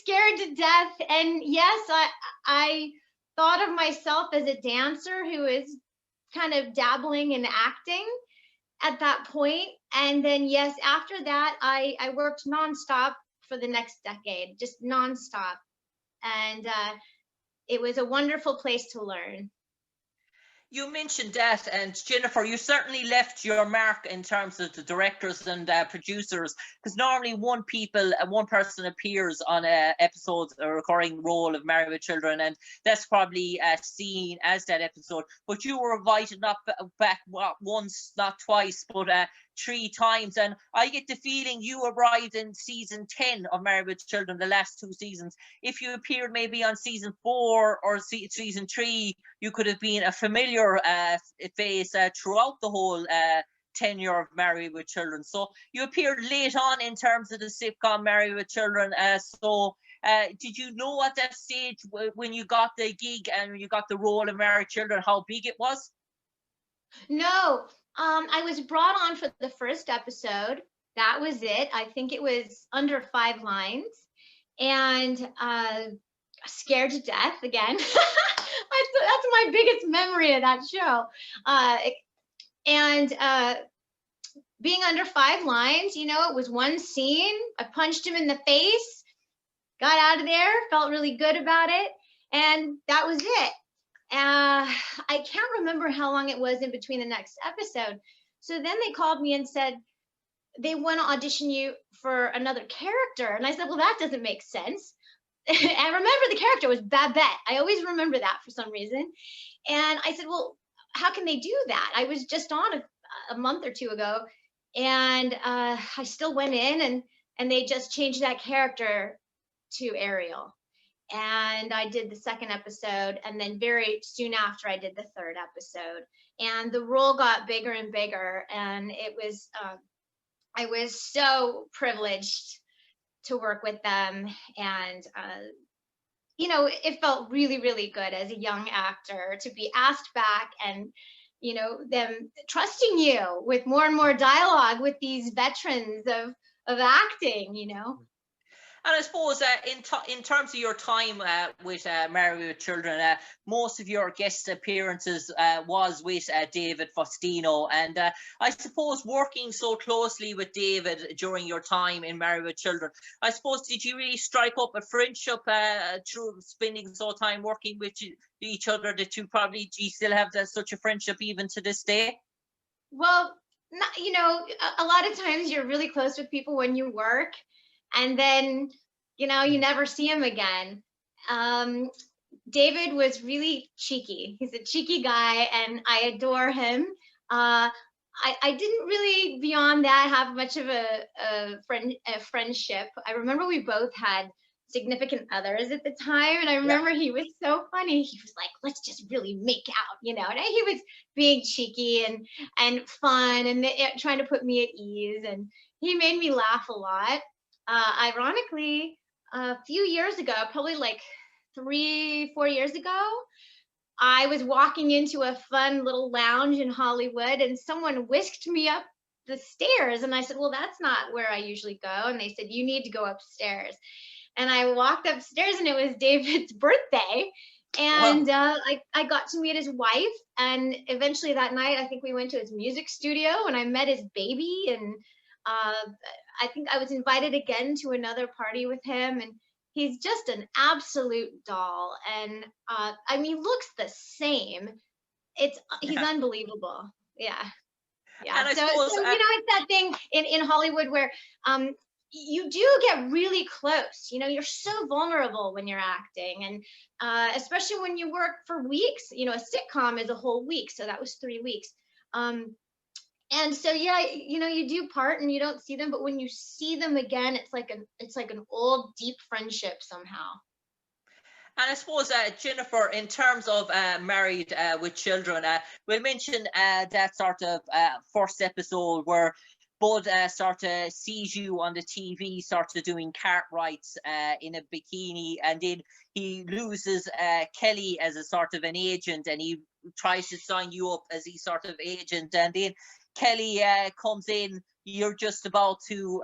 scared to death. And yes, I thought of myself as a dancer who is kind of dabbling in acting at that point. And then, yes, after that, I worked nonstop for the next decade, just nonstop. And it was a wonderful place to learn. You mentioned that, and Jennifer, you certainly left your mark in terms of the directors and producers, because normally one person appears on a episode, a recurring role of Married with Children, and that's probably seen as that episode. But you were invited not back once, not twice, but 3 times, and I get the feeling you arrived in season 10 of Married with Children, the last 2 seasons. If you appeared maybe on season 4 or season 3, you could have been a familiar face throughout the whole tenure of Married with Children. So you appeared late on in terms of the sitcom Married with Children. Did you know at that stage when you got the gig and you got the role of Married with Children how big it was? No, I was brought on for the first episode. That was it. I think it was under 5 lines, and scared to death again. That's my biggest memory of that show. And being under 5 lines, it was one scene. I punched him in the face, got out of there, felt really good about it, and that was it. I can't remember how long it was in between the next episode. So then they called me and said they want to audition you for another character. And I said, well, that doesn't make sense. I remember the character was Babette. I always remember that for some reason. And I said, well, how can they do that? I was just on a month or 2 ago, and I still went in, and they just changed that character to Ariel. And I did the second episode, and then very soon after I did the third episode, and the role got bigger and bigger, and it was I was so privileged to work with them, and it felt really, really good as a young actor to be asked back, and them trusting you with more and more dialogue with these veterans of acting. And I suppose in terms of your time with Married with Children, most of your guest appearances was with David Faustino. And I suppose working so closely with David during your time in Married with Children, I suppose, did you really strike up a friendship through spending so time working with each other that do you still have such a friendship even to this day? Well, a lot of times you're really close with people when you work, and then you never see him again. David was really cheeky. He's a cheeky guy, and I adore him. I didn't really, beyond that, have much of a friendship. I remember we both had significant others at the time, and I remember he was so funny. He was like, let's just really make out, and he was being cheeky and fun, and trying to put me at ease, and he made me laugh a lot. Ironically, a few years ago, probably like 3-4 years ago, I was walking into a fun little lounge in Hollywood, and someone whisked me up the stairs, and I said, well, that's not where I usually go. And they said, you need to go upstairs. And I walked upstairs, and it was David's birthday. And wow. I got to meet his wife, and eventually that night, I think we went to his music studio, and I met his baby, and I think I was invited again to another party with him, and he's just an absolute doll. And looks the same. He's unbelievable. Yeah. And so it's that thing in Hollywood where you do get really close. You're so vulnerable when you're acting, and especially when you work for weeks. A sitcom is a whole week, so that was 3 weeks. And so, you do part and you don't see them, but when you see them again, it's like an old deep friendship somehow. And I suppose, Jennifer, in terms of Married with Children, we'll mention that sort of first episode where Bud sort of sees you on the TV, sort of doing Cartwrights in a bikini, and then he loses Kelly as a sort of an agent, and he tries to sign you up as his sort of agent, and then Kelly comes in. You're just about to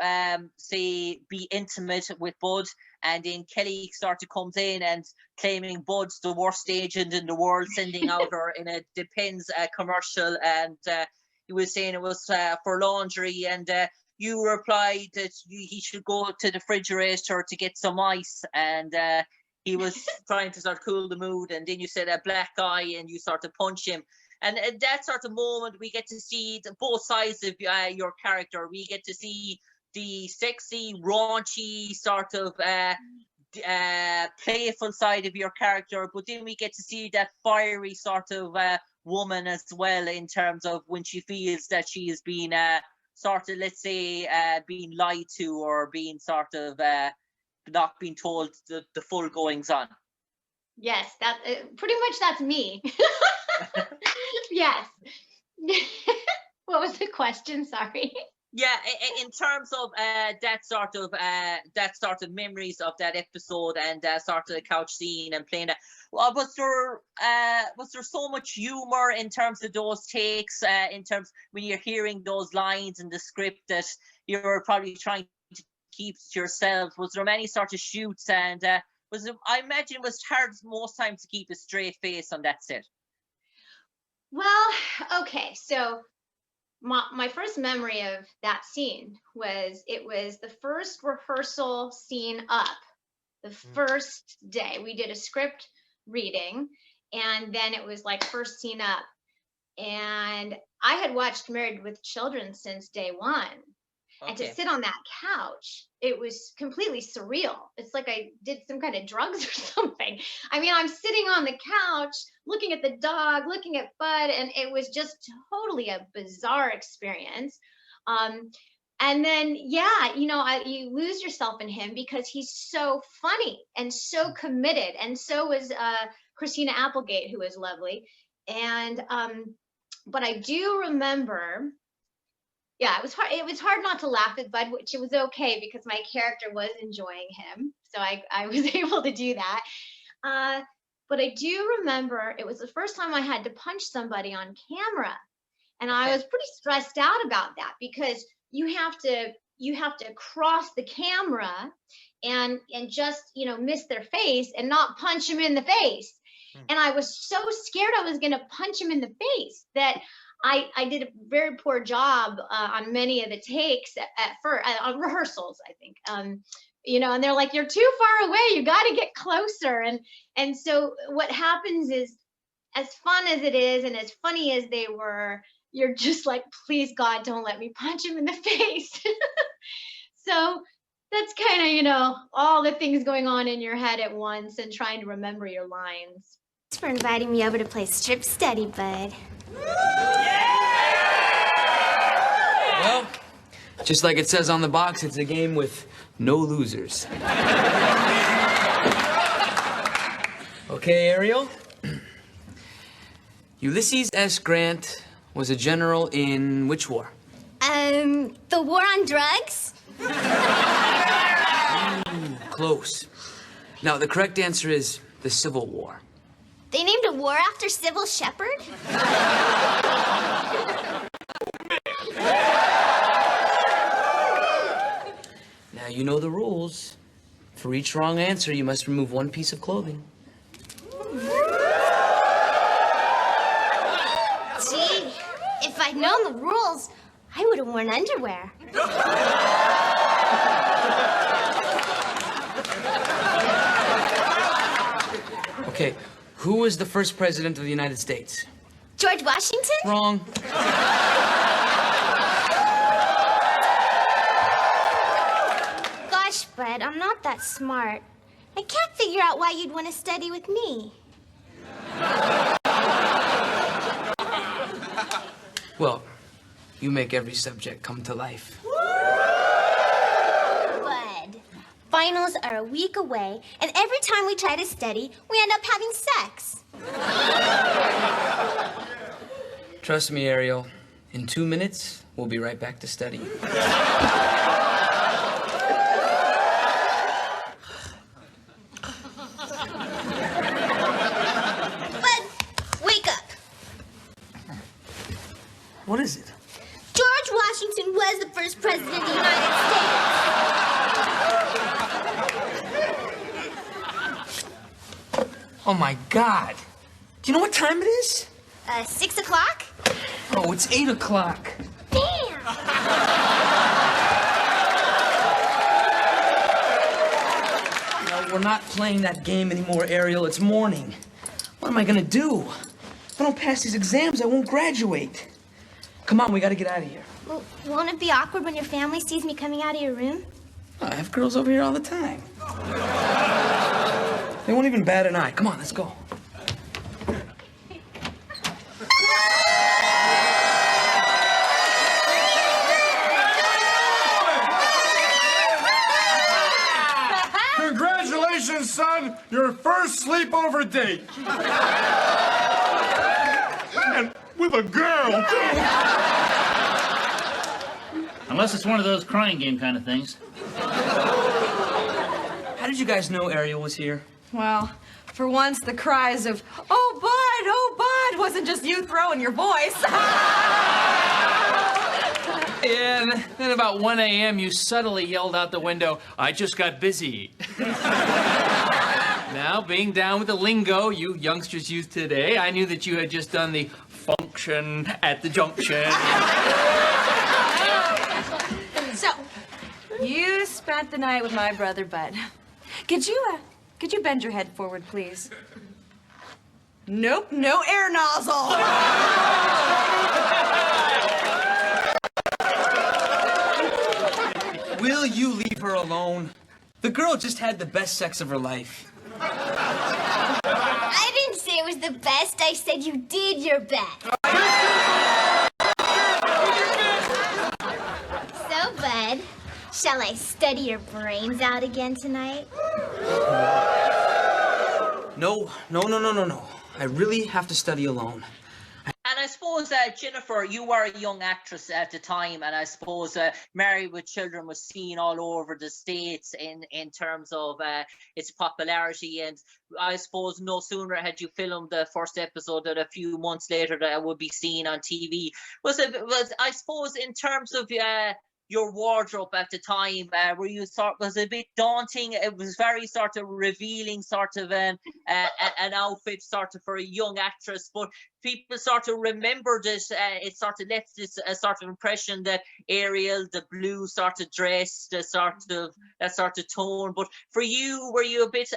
say be intimate with Bud, and then Kelly sort of comes in and claiming Bud's the worst agent in the world, sending out her in a Depends commercial, and he was saying it was for laundry, and you replied that he should go to the refrigerator to get some ice, and he was trying to sort of cool the mood, and then you said a black eye, and you sort of punch him. And at that sort of moment, we get to see both sides of your character. We get to see the sexy, raunchy, sort of playful side of your character, but then we get to see that fiery sort of woman as well, in terms of when she feels that she is being sort of, let's say, being lied to, or being sort of not being told the full goings on. Yes, that pretty much that's me. Yes. What was the question? Sorry. Yeah, in terms of that sort of memories of that episode, and sort of the couch scene and playing that, was there so much humor in terms of those takes, in terms when you're hearing those lines in the script that you're probably trying to keep to yourself? Was there many sort of shoots, and I imagine it was hard most times to keep a straight face on that set? Well, okay, so my first memory of that scene was, it was the first rehearsal scene up, the first day. We did a script reading, and then it was like first scene up. And I had watched Married with Children since day one. Okay. And to sit on that couch, it was completely surreal. It's like I did some kind of drugs or something. I mean, I'm sitting on the couch, looking at the dog, looking at Bud, and it was just totally a bizarre experience. And then, yeah, you know, you lose yourself in him because he's so funny and so committed. And so was Christina Applegate, who was lovely. And, but I do remember, yeah, it was hard not to laugh at Bud, which it was okay because my character was enjoying him. So I was able to do that. But I do remember it was the first time I had to punch somebody on camera. And I was pretty stressed out about that, because you have to cross the camera and just, you know, miss their face and not punch them in the face. And I was so scared I was going to punch him in the face that I did a very poor job on many of the takes at first, on rehearsals, I think. You know, and they're like, you're too far away, you got to get closer. And so what happens is, as fun as it is and as funny as they were, you're just like, please God, don't let me punch him in the face. So that's kind of, you know, all the things going on in your head at once and trying to remember your lines. Thanks for inviting me over to play strip steady, Bud. Well, just like it says on the box, it's a game with no losers. Okay, Ariel. Ulysses S. Grant was a general in which war? The war on drugs? Close. Now, the correct answer is the Civil War. They named a war after Sybil Shepherd? Now, you know the rules. For each wrong answer, you must remove one piece of clothing. Gee, if I'd known the rules, I would have worn underwear. Okay, who was the first president of the United States? George Washington? Wrong. Gosh, Bud, I'm not that smart. I can't figure out why you'd want to study with me. Well, you make every subject come to life. Bud, finals are a week away, and every time we try to study, we end up having sex. Trust me, Ariel. In 2 minutes, we'll be right back to study. Wake up. What is it? George Washington was the first president of the United States. Oh my God. Do you know what time it is? 6 o'clock? Oh, it's 8 o'clock. Damn! No, we're not playing that game anymore, Ariel. It's morning. What am I gonna do? If I don't pass these exams, I won't graduate. Come on, we gotta get out of here. Well, won't it be awkward when your family sees me coming out of your room? Oh, I have girls over here all the time. They won't even bat an eye. Come on, let's go. Congratulations, son! Your first sleepover date. Man, with a girl. Unless it's one of those crying game kind of things. How did you guys know Ariel was here? Well, for once, the cries of, oh, Bud, wasn't just you throwing your voice. Yeah, then about 1 a.m. you subtly yelled out the window, "I just got busy." Now, being down with the lingo you youngsters use today, I knew that you had just done the function at the junction. So, you spent the night with my brother, Bud. Could you bend your head forward, please? Nope, no air nozzle. Will you leave her alone? The girl just had the best sex of her life. I didn't say it was the best. I said you did your best. So, Bud, shall I study your brains out again tonight? No. I really have to study alone. And I suppose, Jennifer, you were a young actress at the time, and I suppose Married with Children was seen all over the States in terms of its popularity. And I suppose no sooner had you filmed the first episode than a few months later that it would be seen on TV. Was I suppose in terms of your wardrobe at the time, was it a bit daunting? It was very sort of revealing, sort of an outfit sort of for a young actress, but people sort of remembered it. It sort of left this sort of impression that Ariel, the blue sort of dress, that sort of tone. But for you, were you a bit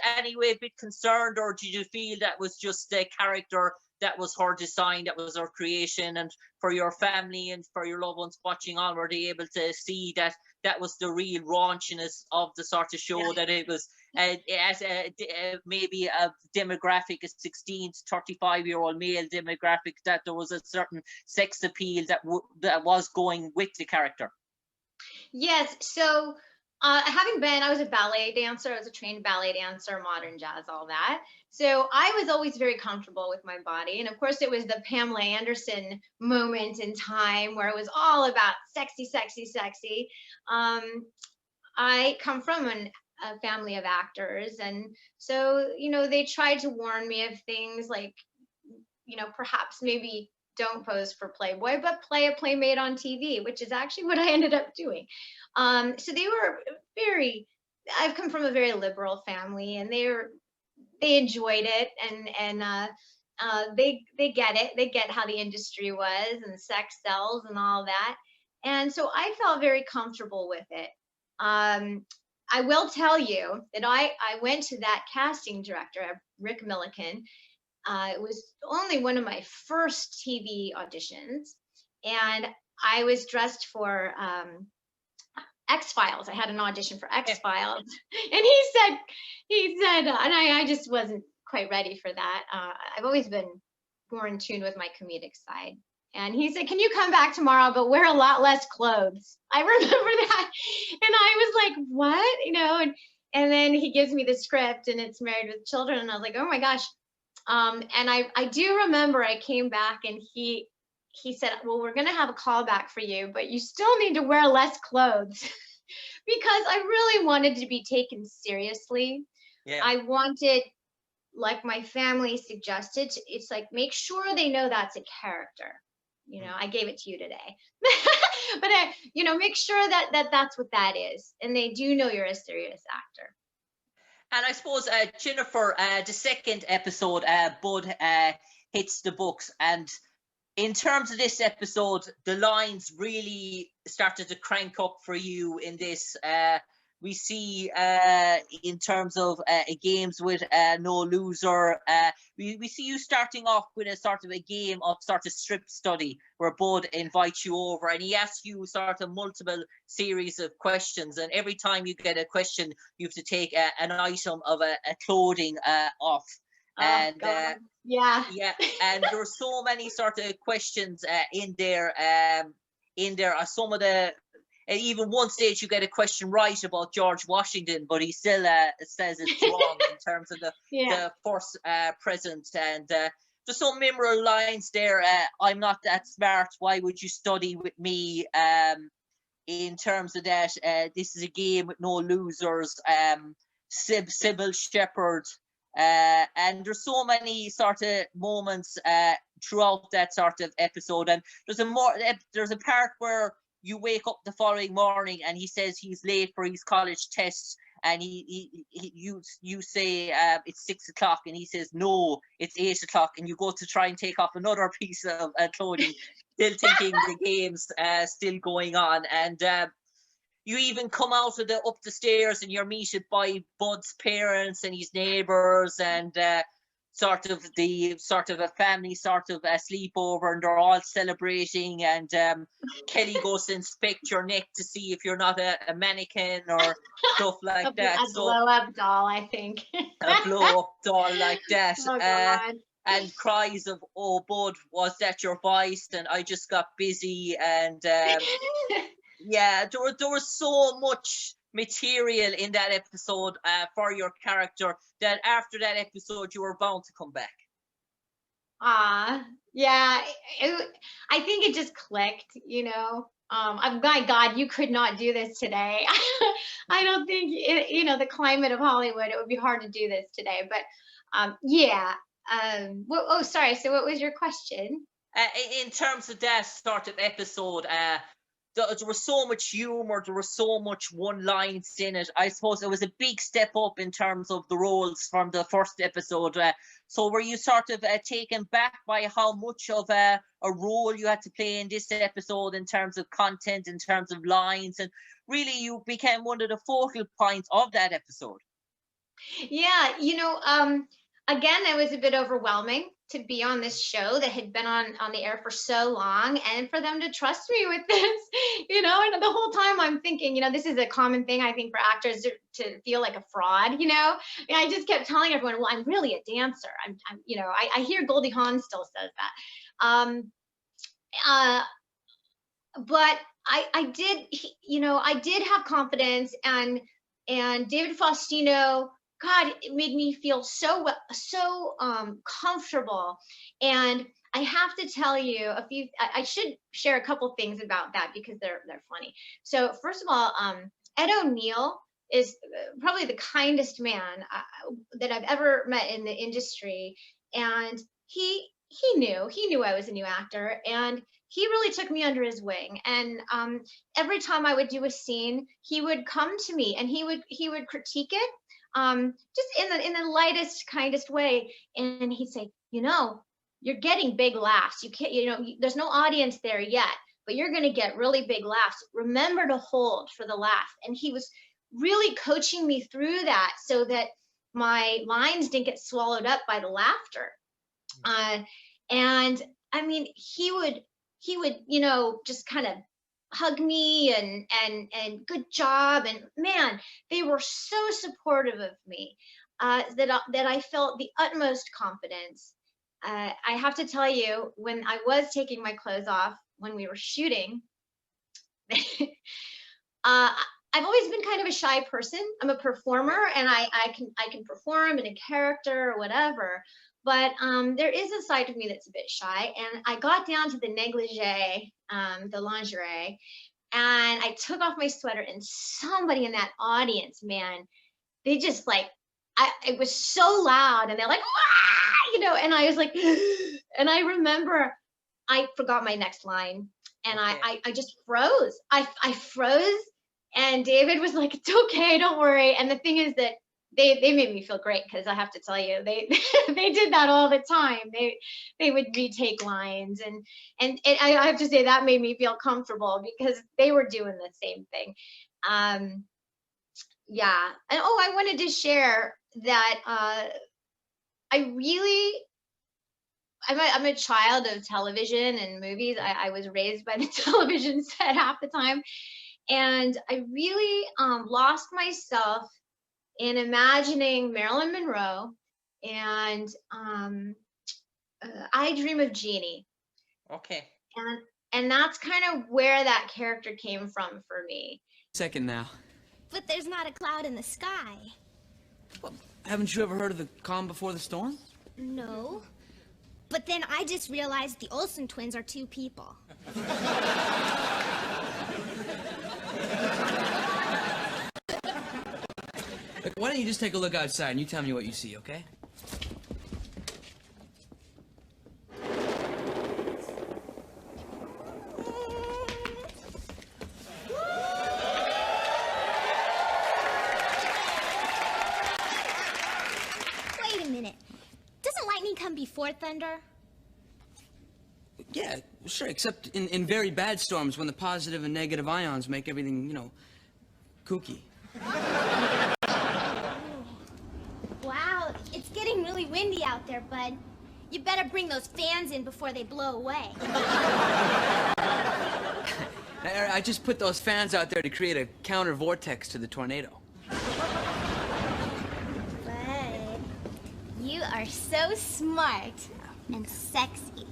concerned, or did you feel that was just a character? That was her design, that was her creation, and for your family and for your loved ones watching on, were they able to see that that was the real raunchiness of the sort of show, that it was maybe a demographic, a 16 to 35-year-old male demographic, that there was a certain sex appeal that was going with the character? Yes, so I was a ballet dancer. I was a trained ballet dancer, modern jazz, all that. So I was always very comfortable with my body. And of course, it was the Pamela Anderson moment in time where it was all about sexy, sexy, sexy. I come from a family of actors. And so, they tried to warn me of things like, perhaps maybe don't pose for Playboy, but play a playmate on TV, which is actually what I ended up doing. So they were I've come from a very liberal family, and they enjoyed it, and they get it. They get how the industry was, and sex sells and all that. And so I felt very comfortable with it. I will tell you that I went to that casting director, Rick Milliken. It was only one of my first TV auditions, and I was dressed for X-Files. I had an audition for X-Files, and he said, and I just wasn't quite ready for that. I've always been more in tune with my comedic side. And he said, "Can you come back tomorrow, but wear a lot less clothes?" I remember that, and I was like, "What?" And then he gives me the script, and it's Married with Children, and I was like, "Oh my gosh." And I do remember I came back, and he he said, well, we're going to have a callback for you, but you still need to wear less clothes because I really wanted to be taken seriously. Yeah. I wanted, like my family suggested, it's like, make sure they know that's a character. You know, I gave it to you today, but you know, make sure that that's what that is. And they do know you're a serious actor. And I suppose, Jennifer, the second episode, Bud hits the books. And in terms of this episode, the lines really started to crank up for you in this. We see in terms of games with no loser, we see you starting off with a sort of a game of sort of strip study where Bud invites you over and he asks you sort of multiple series of questions, and every time you get a question you have to take an item of a clothing off. Oh, and God. Yeah, and there's so many sort of questions in there. Some of the even one stage you get a question right about George Washington, but he still says it's wrong in terms of the first president. And there's some memorable lines there. I'm not that smart. Why would you study with me? In terms of that, this is a game with no losers. Sybil Shepherd. And there's so many sort of moments throughout that sort of episode. And there's a part where you wake up the following morning and he says he's late for his college tests, and you say it's 6 o'clock and he says no, it's 8 o'clock, and you go to try and take off another piece of clothing, still thinking the game's still going on. And you even come out of up the stairs and you're meted by Bud's parents and his neighbours, and sort of a family sort of a sleepover, and they're all celebrating, and Kelly goes to inspect your neck to see if you're not a mannequin or stuff like that. A blow-up doll, I think. A blow-up doll like that. Oh, God. And cries of, oh, Bud, was that your voice? And I just got busy. And yeah, there was so much material in that episode for your character that after that episode you were bound to come back. Yeah, I think it just clicked, you know. My God, you could not do this today. I don't think you know, the climate of Hollywood, it would be hard to do this today, but yeah. Sorry, so what was your question? In terms of that sort of episode, there was so much humor, there was so much one-liners in it. I suppose it was a big step up in terms of the roles from the first episode. So were you sort of taken back by how much of a role you had to play in this episode in terms of content, in terms of lines, and really you became one of the focal points of that episode? Yeah, you know, again, it was a bit overwhelming to be on this show that had been on the air for so long, and for them to trust me with this, you know. And the whole time I'm thinking, you know, this is a common thing I think for actors to feel like a fraud, you know. And I just kept telling everyone, well, I'm really a dancer. I'm you know, I hear Goldie Hawn still says that. But I did, you know, I did have confidence, and David Faustino, God, it made me feel so comfortable. And I have to tell you I should share a couple things about that because they're funny. So first of all, Ed O'Neill is probably the kindest man that I've ever met in the industry, and he knew I was a new actor, and he really took me under his wing. And every time I would do a scene, he would come to me and he would critique it. Just in the lightest, kindest way, and he'd say, you know, you're getting big laughs. You can't, you know, there's no audience there yet, but you're going to get really big laughs. Remember to hold for the laugh. And he was really coaching me through that so that my lines didn't get swallowed up by the laughter. And I mean, he would, you know, just kind of hug me and good job, and man, they were so supportive of me that I felt the utmost confidence. I have to tell you, when I was taking my clothes off when we were shooting, I've always been kind of a shy person. I'm a performer, and I can perform in a character or whatever, But there is a side of me that's a bit shy, and I got down to the negligee, the lingerie, and I took off my sweater, and somebody in that audience, man, they just like, it was so loud, and they're like, "Wah!" And I was like, and I remember I forgot my next line, and Okay. I just froze. I froze, and David was like, "It's okay, don't worry." And the thing is that they made me feel great, because I have to tell you, they they did that all the time. They would retake lines, and I have to say that made me feel comfortable, because they were doing the same thing. Um, yeah, and oh, I wanted to share that I really I'm a child of television and movies. I was raised by the television set half the time, and I really lost myself in imagining Marilyn Monroe and I Dream of Jeannie, Okay. and that's kind of where that character came from for me. Second now. But there's not a cloud in the sky. Haven't you ever heard of the calm before the storm? No. But then I just realized the Olsen twins are two people. Look, why don't you just take a look outside and you tell me what you see, okay? Wait a minute. Doesn't lightning come before thunder? Yeah, sure, except in very bad storms when the positive and negative ions make everything, kooky. Wow, it's getting really windy out there, bud. You better bring those fans in before they blow away. I just put those fans out there to create a counter vortex to the tornado. Bud, you are so smart and sexy.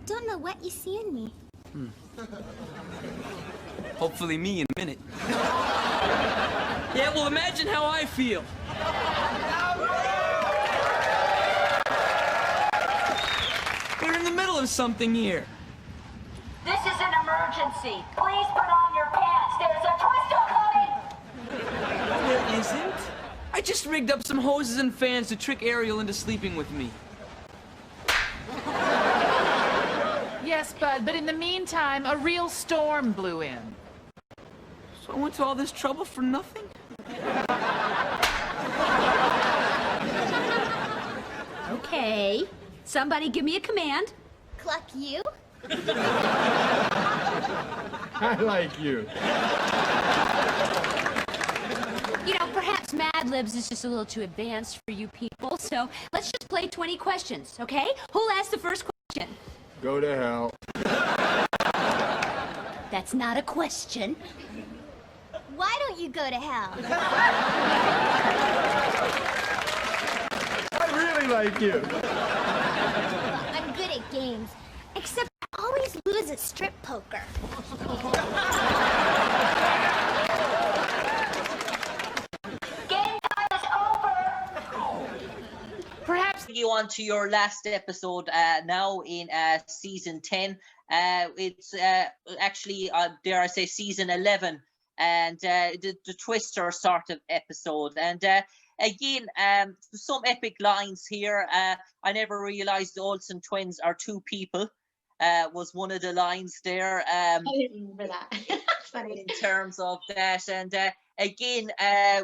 Don't know what you see in me. Hopefully me in a minute. Yeah, well, imagine how I feel. We're in the middle of something here. This is an emergency. Please put on your pants. There's a twister coming. There isn't. I just rigged up some hoses and fans to trick Ariel into sleeping with me. Yes, Bud, but in the meantime, a real storm blew in. So I went to all this trouble for nothing? Okay. Somebody give me a command. Cluck you? I like you. You know, perhaps Mad Libs is just a little too advanced for you people, so let's just play 20 questions, okay? Who'll ask the first question? Go to hell. That's not a question. Why don't you go to hell? I really like you. I'm good at games, except I always lose at strip poker. Game time is over. Perhaps You on to your last episode now in season 10. It's actually, dare I say, season 11, and the Twister sort of episode. And again, some epic lines here. I never realized the Olsen twins are two people. Was one of the lines there. I didn't remember that. That's funny. In terms of that, and again,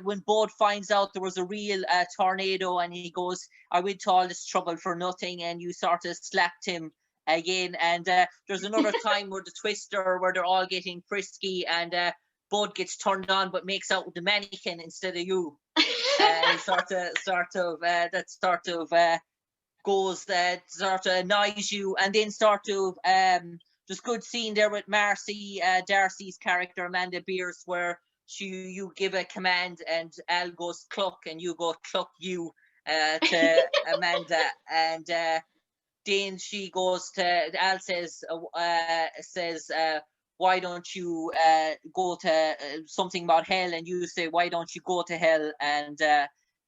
when Bud finds out there was a real tornado, and he goes, "I went to all this trouble for nothing," and you sort of slapped him again. And there's another time where the Twister, where they're all getting frisky, and Bud gets turned on but makes out with the mannequin instead of you. And sort of goes that sort of annoys you, and then sort of just good scene there with Marcy, Darcy's character Amanda Beers, where you give a command and Al goes cluck and you go cluck you to Amanda, and then she goes to Al says why don't you go to something about hell, and you say why don't you go to hell, and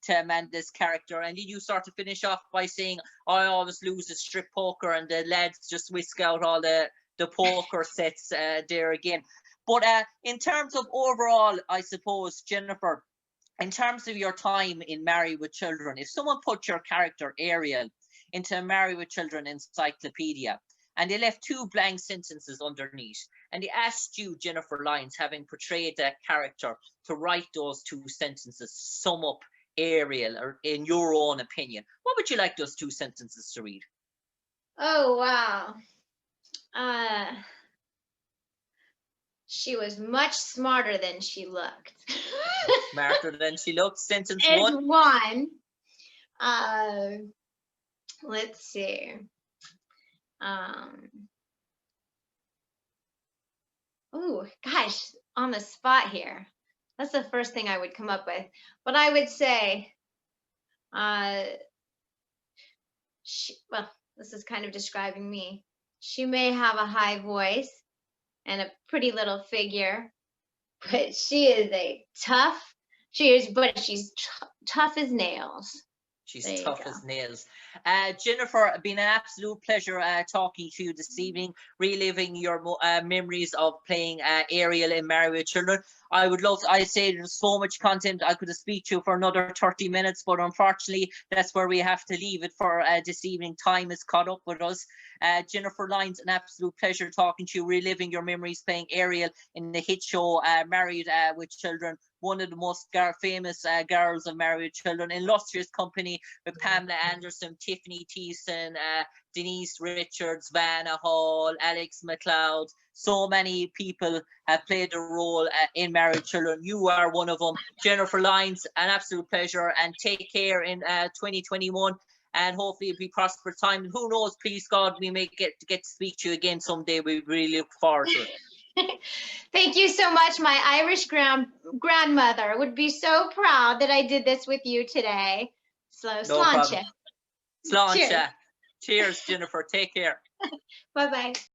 to Amanda's character, and did you sort of finish off by saying, I always lose at strip poker and the lads just whisk out all the poker sets there again? But in terms of overall, I suppose, Jennifer, in terms of your time in Married with Children, if someone put your character Ariel into a Married with Children encyclopedia and they left 2 blank sentences underneath and they asked you, Jennifer Lyons, having portrayed that character, to write those 2 sentences to sum up Ariel, or in your own opinion, what would you like those 2 sentences to read? Oh, wow. She was much smarter than she looked. Smarter than she looked, sentence Is 1. one. Let's see. Oh, gosh, on the spot here. That's the first thing I would come up with. But I would say, well, this is kind of describing me. She may have a high voice and a pretty little figure, but she is but she's tough as nails. She's tough as nails. Jennifer, it's been an absolute pleasure talking to you this evening, reliving your memories of playing Ariel in Married with Children. I say there's so much content, I could have speak to you for another 30 minutes, but unfortunately, that's where we have to leave it for this evening. Time has caught up with us. Jennifer Lyons, an absolute pleasure talking to you, reliving your memories playing Ariel in the hit show Married with Children, one of the most famous girls of Married with Children, illustrious company with Pamela Anderson, Tiffany Thiessen, Denise Richards, Vanna Hall, Alex McLeod. So many people have played a role in Married with Children. You are one of them. Jennifer Lyons, an absolute pleasure, and take care in 2021. And hopefully it'll be prosperous time. And who knows, please God, we may get to speak to you again someday. We really look forward to it. Thank you so much. My Irish grandmother would be so proud that I did this with you today. So, no problem. Sláinte. Cheers, Jennifer. Take care. Bye-bye.